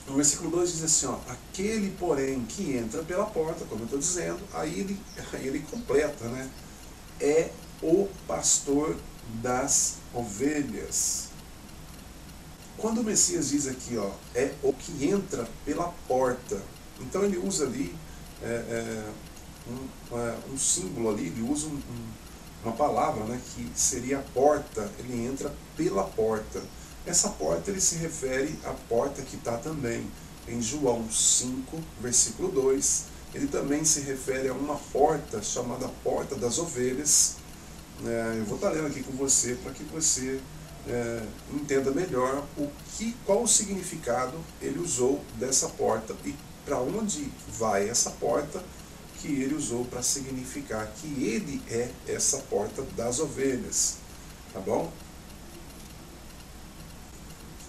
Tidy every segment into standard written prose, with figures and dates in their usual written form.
No versículo 2 diz assim, ó, aquele, porém, que entra pela porta, como eu estou dizendo, aí ele completa, né? É o pastor das ovelhas. Quando o Messias diz aqui, ó, é o que entra pela porta, então ele usa ali um símbolo ali, ele usa uma palavra, né, que seria a porta, ele entra pela porta. Essa porta ele se refere à porta que está também em João 5, versículo 2. Ele também se refere a uma porta chamada Porta das Ovelhas. Eu vou estar lendo aqui com você para que você entenda melhor qual o significado ele usou dessa porta e para onde vai essa porta que ele usou para significar que ele é essa porta das ovelhas. Tá bom?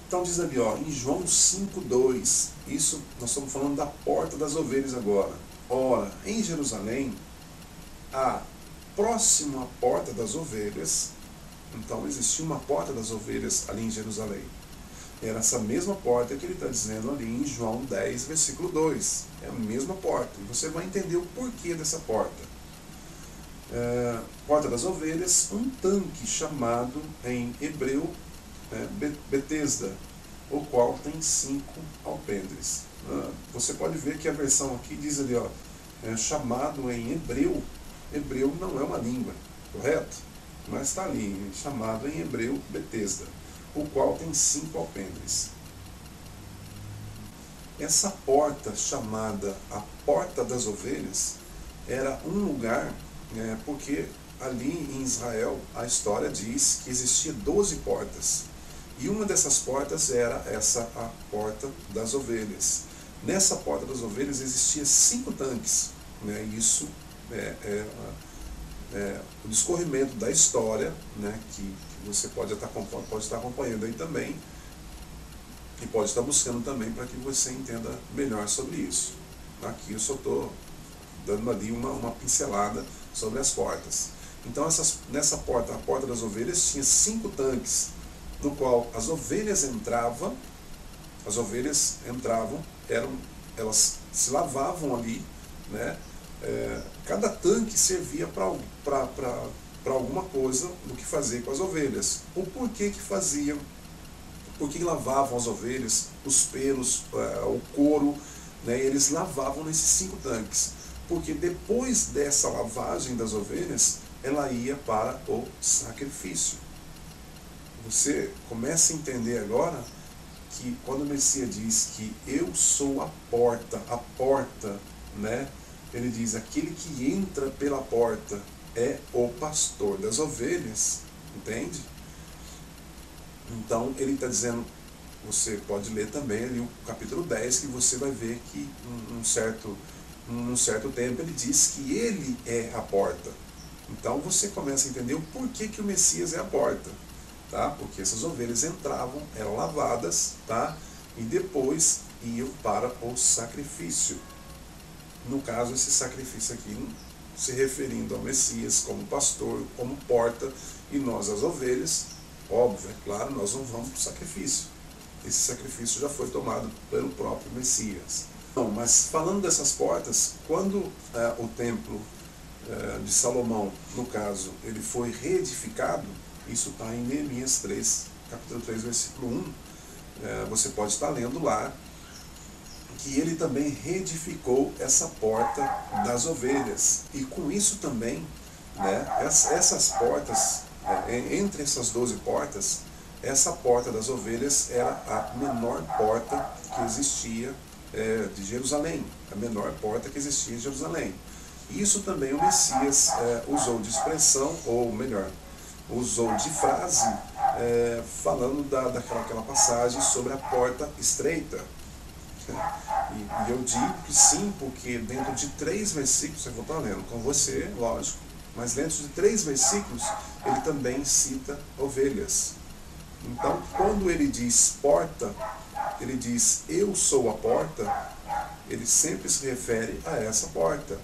Então diz ali, ó, em João 5,2, isso nós estamos falando da porta das ovelhas agora. Ora, em Jerusalém, a próxima porta das ovelhas, então existia uma porta das ovelhas ali em Jerusalém. Era essa mesma porta que ele está dizendo ali em João 10, versículo 2. É a mesma porta. E você vai entender o porquê dessa porta. Porta das ovelhas, um tanque chamado em hebreu Betesda, o qual tem 5 alpendres. Você pode ver que a versão aqui diz ali, ó, chamado em hebreu. Hebreu não é uma língua, correto? Mas está ali, chamado em hebreu Betesda, o qual tem 5 alpendres. Essa porta, chamada a Porta das Ovelhas, era um lugar, porque ali em Israel a história diz que existia 12 portas. E uma dessas portas era a Porta das Ovelhas. Nessa Porta das Ovelhas existia 5 tanques. Isso o discorrimento da história, que você pode estar acompanhando aí também, e pode estar buscando também para que você entenda melhor sobre isso. Aqui eu só estou dando ali uma pincelada sobre as portas. Então nessa porta, a Porta das Ovelhas, tinha 5 tanques, no qual as ovelhas entravam, elas se lavavam ali, né? Cada tanque servia para alguma coisa do que fazer com as ovelhas. O porquê que faziam, por que lavavam as ovelhas, os pelos, o couro, né? Eles lavavam nesses 5 tanques, porque depois dessa lavagem das ovelhas, ela ia para o sacrifício. Você começa a entender agora que quando o Messias diz que eu sou a porta, né? Ele diz, aquele que entra pela porta é o pastor das ovelhas, entende? Então ele está dizendo, você pode ler também ali o capítulo 10, que você vai ver que num certo tempo ele diz que ele é a porta. Então você começa a entender o porquê que o Messias é a porta. Tá? Porque essas ovelhas entravam, eram lavadas, tá? E depois iam para o sacrifício. No caso, esse sacrifício aqui se referindo ao Messias como pastor, como porta, e nós as ovelhas, óbvio, é claro, nós não vamos para o sacrifício. Esse sacrifício já foi tomado pelo próprio Messias. Não, mas falando dessas portas, quando o templo de Salomão, no caso, ele foi reedificado, isso está em Neemias 3, capítulo 3, versículo 1, você pode estar lendo lá, que ele também reedificou essa porta das ovelhas. E com isso também, essas portas, entre essas 12 portas, essa porta das ovelhas era a menor porta que existia de Jerusalém, a menor porta que existia em Jerusalém. Isso também o Messias usou de expressão, ou melhor, usou de frase, falando daquela passagem sobre a porta estreita. E eu digo que sim, porque dentro de 3 versículos, eu vou estar lendo com você, lógico, mas dentro de 3 versículos, ele também cita ovelhas. Então, quando ele diz porta, ele diz eu sou a porta, ele sempre se refere a essa porta.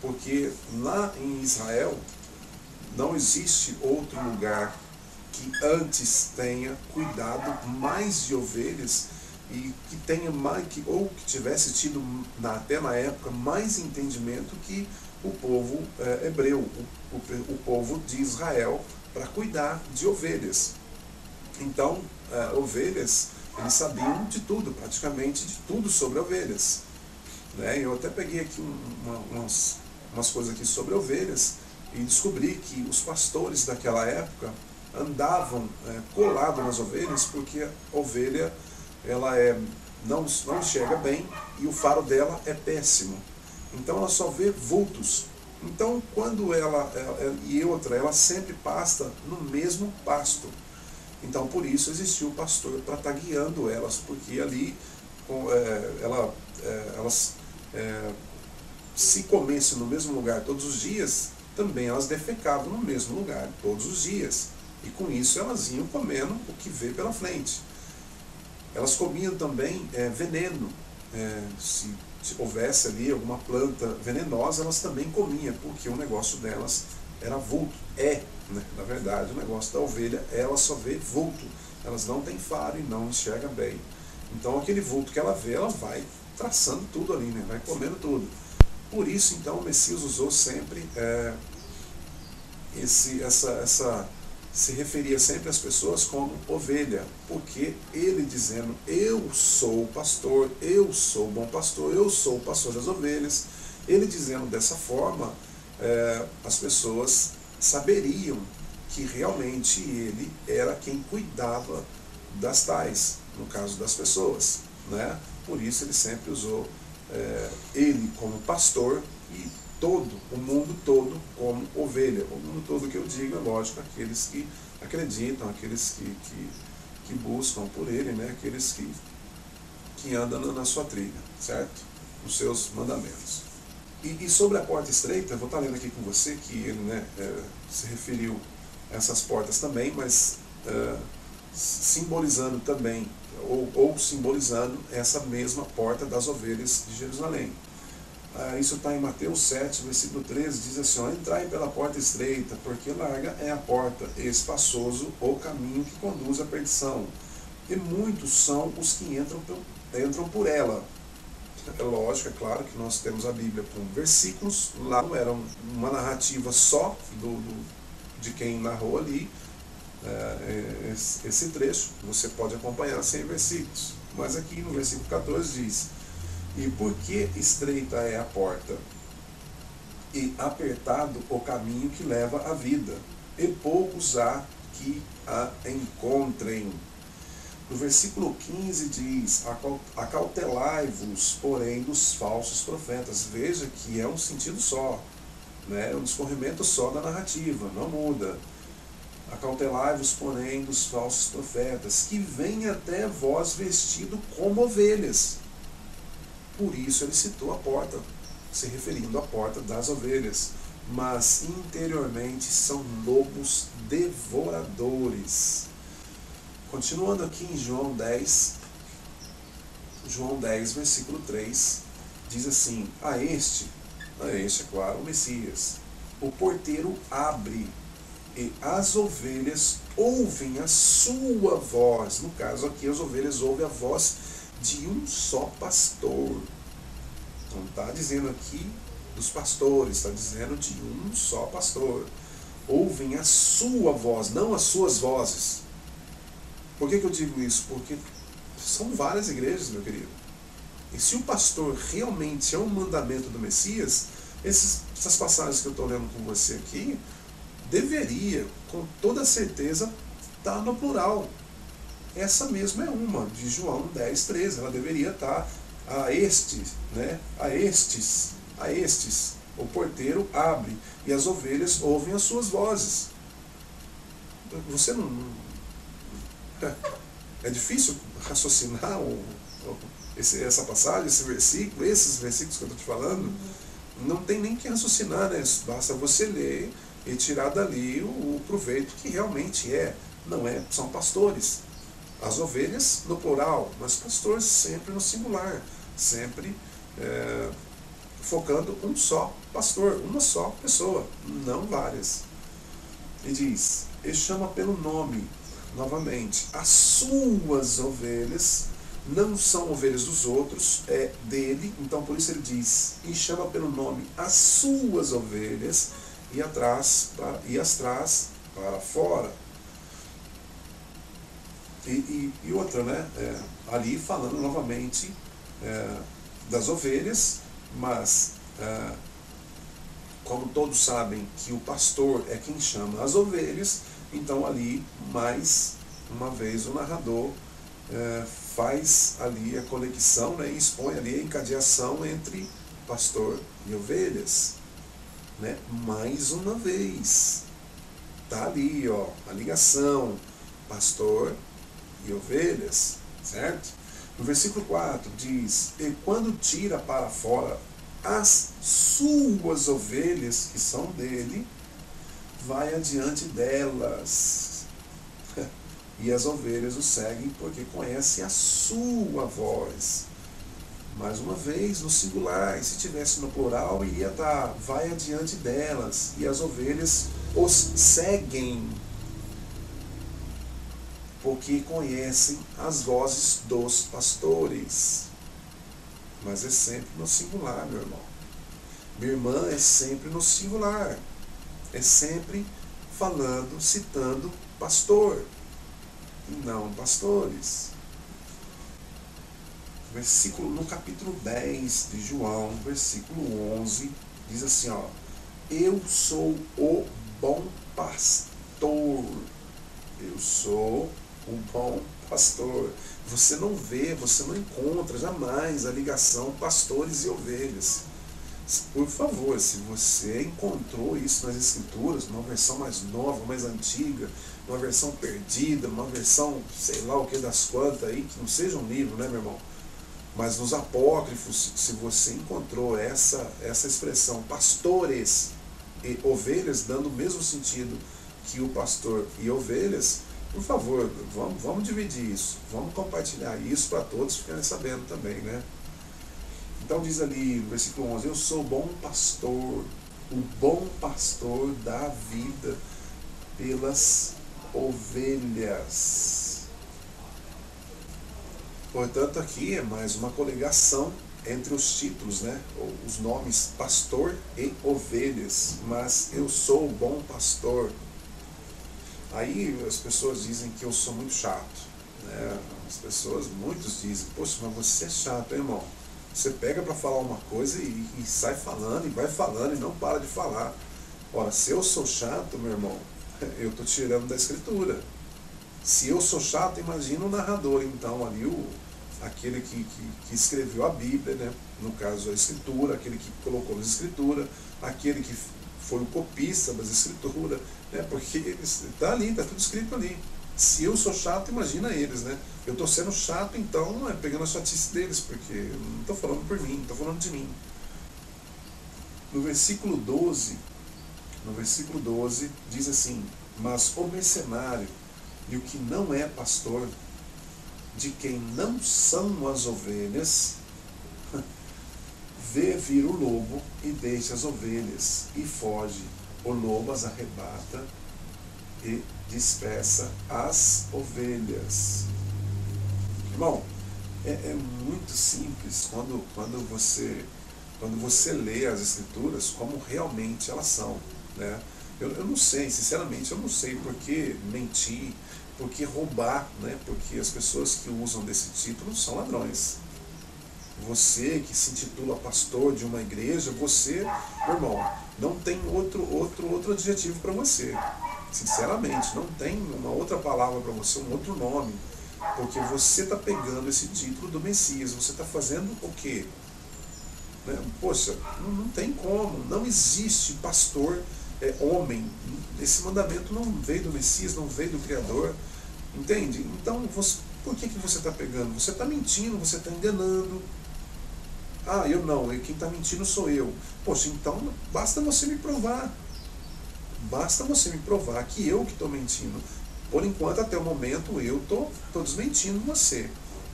Porque lá em Israel, não existe outro lugar que antes tenha cuidado mais de ovelhas e que tenha mais, ou que tivesse tido até na época mais entendimento que o povo hebreu, o povo de Israel, para cuidar de ovelhas. Então, ovelhas, eles sabiam de tudo, praticamente de tudo sobre ovelhas. Né? Eu até peguei aqui umas coisas aqui sobre ovelhas e descobri que os pastores daquela época andavam colados nas ovelhas, porque a ovelha ela não enxerga bem e o faro dela é péssimo. Então ela só vê vultos. Então quando ela sempre pasta no mesmo pasto. Então por isso existiu o pastor para estar guiando elas, porque ali elas se comessem no mesmo lugar todos os dias, também elas defecavam no mesmo lugar todos os dias. E com isso elas iam comendo o que vê pela frente. Elas comiam também veneno. Se houvesse ali alguma planta venenosa, elas também comiam, porque o negócio delas era vulto. Né? Na verdade, o negócio da ovelha, ela só vê vulto. Elas não têm faro e não enxergam bem. Então aquele vulto que ela vê, ela vai traçando tudo ali, né? Vai comendo tudo. Por isso, então, o Messias usou sempre se referia sempre às pessoas como ovelha, porque ele dizendo, eu sou o pastor, eu sou o bom pastor, eu sou o pastor das ovelhas, ele dizendo dessa forma, as pessoas saberiam que realmente ele era quem cuidava das tais, no caso das pessoas, né? Por isso ele sempre usou ele como pastor e o mundo todo como ovelha. O mundo todo que eu digo, é lógico, aqueles que acreditam, aqueles que buscam por ele, né? Aqueles que andam na sua trilha, certo? Os seus mandamentos. E sobre a porta estreita, eu vou estar lendo aqui com você que ele, né, se referiu a essas portas também, mas simbolizando também, ou simbolizando essa mesma porta das ovelhas de Jerusalém. Isso está em Mateus 7, versículo 13, diz assim, entrai pela porta estreita, porque larga é a porta, espaçoso o caminho que conduz à perdição, e muitos são os que entram por ela. É lógico, é claro que nós temos a Bíblia com versículos, lá não era uma narrativa só de quem narrou ali esse trecho, você pode acompanhar sem versículos, mas aqui no versículo 14 diz, e porque estreita é a porta, e apertado o caminho que leva à vida, e poucos há que a encontrem. No versículo 15 diz, acautelai-vos, porém, dos falsos profetas. Veja que é um sentido só, né? É um discorrimento só da narrativa, não muda. Acautelai-vos, porém, dos falsos profetas, que vêm até vós vestido como ovelhas. Por isso ele citou a porta, se referindo à porta das ovelhas. Mas interiormente são lobos devoradores. Continuando aqui em João 10, versículo 3, diz assim, a este é claro, o Messias, o porteiro abre, e as ovelhas ouvem a sua voz. No caso aqui, as ovelhas ouvem a voz de um só pastor. Não está dizendo aqui dos pastores, está dizendo de um só pastor. Ouvem a sua voz, não as suas vozes. Por que eu digo isso? Porque são várias igrejas, meu querido. E se o pastor realmente é um mandamento do Messias, essas passagens que eu estou lendo com você aqui, deveria, com toda certeza, estar no plural. Essa mesma é uma, de João 10, 13. Ela deveria estar a estes, né? A estes. O porteiro abre e as ovelhas ouvem as suas vozes. Você não... É difícil raciocinar essa passagem, esse versículo, esses versículos que eu estou te falando. Não tem nem que raciocinar, né? Basta você ler e tirar dali o proveito que realmente não é, são pastores. As ovelhas no plural, mas pastores sempre no singular, sempre focando um só pastor, uma só pessoa, não várias. E chama pelo nome, novamente, as suas ovelhas não são ovelhas dos outros, é dele. Então por isso ele diz, e chama pelo nome as suas ovelhas, e as traz para fora. E outra, né? Ali falando novamente das ovelhas, mas como todos sabem que o pastor é quem chama as ovelhas, então ali, mais uma vez, o narrador faz ali a conexão, né, e expõe ali a encadeação entre pastor e ovelhas. Né? Mais uma vez, está ali, ó, a ligação, pastor e ovelhas, certo? No versículo 4 diz, e quando tira para fora as suas ovelhas, que são dele, vai adiante delas. E as ovelhas o seguem porque conhecem a sua voz. Mais uma vez, no singular, e se tivesse no plural, iria estar, vai adiante delas, e as ovelhas os seguem, porque conhecem as vozes dos pastores. Mas é sempre no singular, meu irmão. Minha irmã, é sempre no singular. É sempre falando, citando pastor, e não pastores. No capítulo 10 de João, versículo 11, diz assim, ó, eu sou o bom pastor. Eu sou o bom pastor. Você não vê, você não encontra jamais a ligação pastores e ovelhas. Por favor, se você encontrou isso nas Escrituras, numa versão mais nova, mais antiga, numa versão perdida, numa versão, sei lá o que das quantas aí, que não seja um livro, né, meu irmão? Mas nos apócrifos, se você encontrou essa expressão, pastores e ovelhas, dando o mesmo sentido que o pastor e ovelhas, por favor, vamos dividir isso, vamos compartilhar isso para todos ficarem sabendo também, né? Então diz ali no versículo 11, eu sou o bom pastor dá vida pelas ovelhas. Portanto, aqui é mais uma coligação entre os títulos, né? Os nomes pastor e ovelhas. Mas eu sou o bom pastor. Aí as pessoas dizem que eu sou muito chato, né? Muitos dizem, poxa, mas você é chato, hein, irmão? Você pega para falar uma coisa e sai falando, e vai falando, e não para de falar. Ora, se eu sou chato, meu irmão, eu estou tirando da Escritura. Se eu sou chato, imagina o narrador, então, ali, aquele que escreveu a Bíblia, né? No caso a Escritura, aquele que colocou nas Escrituras, aquele que foi o copista das Escrituras, né? Porque está ali, está tudo escrito ali. Se eu sou chato, imagina eles, né? Eu estou sendo chato, então, pegando a chatice deles, porque eu não estou falando por mim, estou falando de mim. No versículo 12, diz assim, mas o mercenário e o que não é pastor, de quem não são as ovelhas, vê vir o lobo e deixa as ovelhas e foge. O lobo as arrebata e dispersa as ovelhas. Irmão, é muito simples quando você lê as Escrituras como realmente elas são, né? Eu não sei, sinceramente, eu não sei por que mentir, por que roubar, né? Porque as pessoas que usam desse título são ladrões. Você que se intitula pastor de uma igreja, você, meu irmão, não tem outro adjetivo para você. Sinceramente, não tem uma outra palavra para você, um outro nome. Porque você está pegando esse título do Messias, você está fazendo o quê? Né? Poxa, não tem como, não existe pastor homem. Esse mandamento não veio do Messias, não veio do Criador, entende? Então, por que você está pegando? Você está mentindo, você está enganando. Ah, eu não, quem está mentindo sou eu. Poxa, então basta você me provar. Basta você me provar que eu que estou mentindo. Por enquanto, até o momento, eu estou desmentindo você.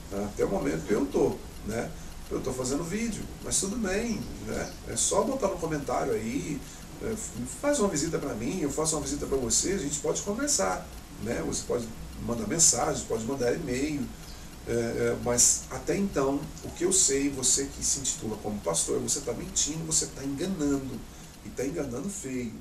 Tá? Até o momento eu estou, né? Eu estou fazendo vídeo, mas tudo bem, né? É só botar no comentário aí, faz uma visita para mim, eu faço uma visita para você, a gente pode conversar, né? Você pode mandar mensagem, pode mandar e-mail, Mas até então, o que eu sei, você que se intitula como pastor, você está mentindo, você está enganando, e está enganando feio.